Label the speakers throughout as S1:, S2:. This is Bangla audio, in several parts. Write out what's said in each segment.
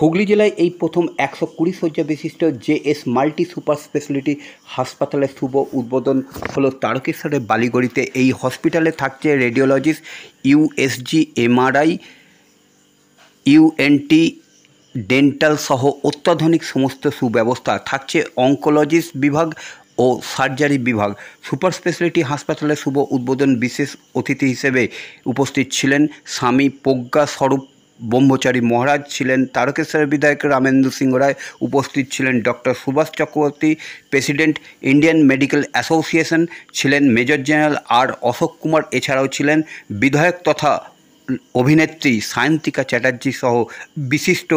S1: হুগলি জেলায় এই প্রথম 120 শয্যা বিশিষ্ট জেএস মাল্টি সুপার স্পেশালিটি হাসপাতালের শুভ উদ্বোধন হলো তারকেশ্বরের বালিগড়িতে। এই হসপিটালে থাকছে রেডিওলজিস্ট, ইউএসজি, এমআরআই, ইউএনটি, ডেন্টাল সহ অত্যাধুনিক সমস্ত সুব্যবস্থা থাকছে। অঙ্কোলজিস্ট বিভাগ ও সার্জারি বিভাগ। সুপার স্পেশালিটি হাসপাতালের শুভ উদ্বোধন বিশেষ অতিথি হিসেবে উপস্থিত ছিলেন স্বামী প্রজ্ঞা স্বরূপ ব্রহ্মচারী মহারাজ, ছিলেন তারকেশ্বরের বিধায়ক রামেন্দু সিংহ রায়, উপস্থিত ছিলেন doctor Subhash Chakraborty, president Indian medical association, ছিলেন major general R Ashok Kumar, এছাড়াও ছিলেন বিধায়ক তথা অভিনেত্রী সায়ন্তিকা চ্যাটার্জি সহ বিশিষ্ট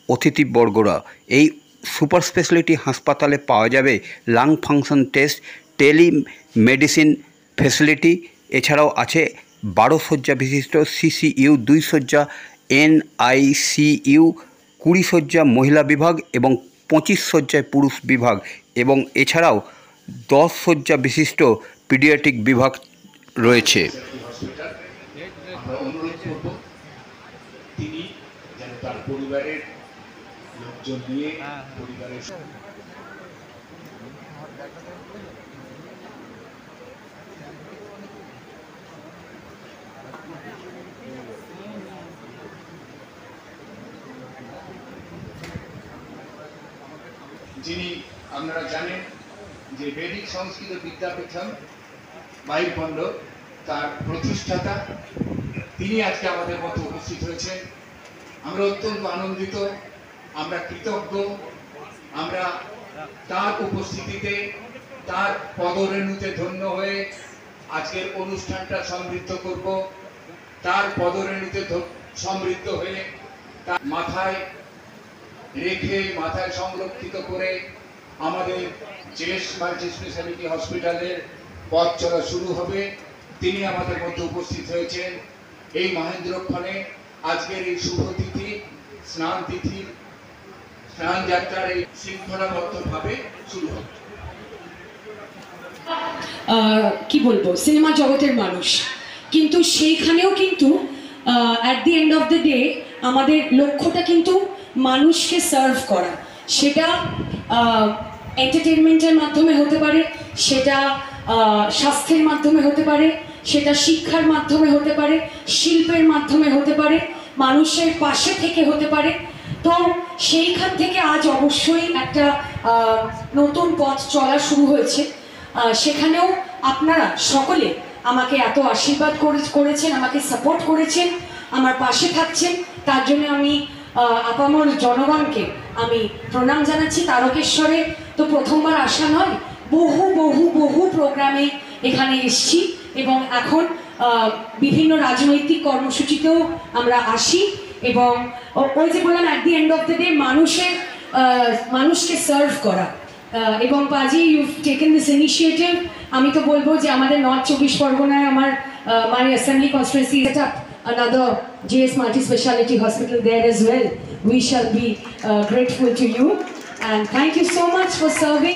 S1: অতিথিবর্গরা। এই সুপার স্পেশালিটি হাসপাতালে পাওয়া যাবে lung function test, telemedicine facility, এছাড়াও আছে 12 শয্যা বিশিষ্ট সিসিইউ, 2 শয্যা এনআইসিইউ, 20 শয্যা মহিলা বিভাগ এবং 25 শয্যায় পুরুষ বিভাগ, এবং এছাড়াও 10 শয্যা বিশিষ্ট পিডিয়াট্রিক বিভাগ রয়েছে।
S2: তিনি যেন তার পরিবারের লোকজন নিয়ে পরিবারের যিনি আপনারা জানেন যে বৈদিক সংস্কৃত বিদ্যাপীঠম মাইকবন্ধ তার প্রতিষ্ঠাতা, তিনি আজকে আমাদের মধ্যে উপস্থিত হয়েছেন। আমরা অত্যন্ত আনন্দিত, আমরা কৃতজ্ঞ। আমরা তার উপস্থিতিতে, তার পদরেণুতে ধন্য হয়ে আজকের অনুষ্ঠানটা সমৃদ্ধ করব। তার পদরেণুতে সমৃদ্ধ হয়ে তার মাথায় রেখে, মাথায় সংরক্ষিত করে আমাদের জেএস মাল্টি স্পেশালিটি হসপিটালের পথ চলা শুরু হবে। তিনি আমাদের মধ্যে উপস্থিত হয়েছেন। এই মহেন্দ্রক্ষণে আজকের এই শুভ তিথি, স্নান তিথি, স্নান যাত্রার এই শৃঙ্খলাবদ্ধভাবে শুরু হবে।
S3: কি বলবো, সিনেমা জগতের মানুষ, কিন্তু সেইখানেও কিন্তু at the end of the day আমাদের লক্ষ্যটা কিন্তু মানুষকে সার্ভ করা। সেটা এন্টারটেনমেন্টের মাধ্যমে হতে পারে, সেটা স্বাস্থ্যের মাধ্যমে হতে পারে, সেটা শিক্ষার মাধ্যমে হতে পারে, শিল্পের মাধ্যমে হতে পারে, মানুষের পাশে থেকে হতে পারে। তো সেইখান থেকে আজ অবশ্যই একটা নতুন পথ চলা শুরু হয়েছে। সেখানেও আপনারা সকলে আমাকে এত আশীর্বাদ করেছেন, আমাকে সাপোর্ট করেছেন, আমার পাশে থাকছেন, তার জন্য আমি আপামর জনগণকে আমি প্রণাম জানাচ্ছি। তারকেশ্বরে তো প্রথমবার আসা নয়, বহু বহু বহু প্রোগ্রামে এখানে এসছি, এবং এখন বিভিন্ন রাজনৈতিক কর্মসূচিতেও আমরা আসি, এবং ওই যে বললাম at the end of the day মানুষকে সার্ভ করা। এবং পাজি ইউ টেকেন দিস ইনিশিয়েটিভ। আমি তো বলবো যে আমাদের নর্থ 24 পরগনায় আমার my assembly constituency set up another JS multi-speciality hospital there as well. We shall be grateful to you, and thank you so much for serving.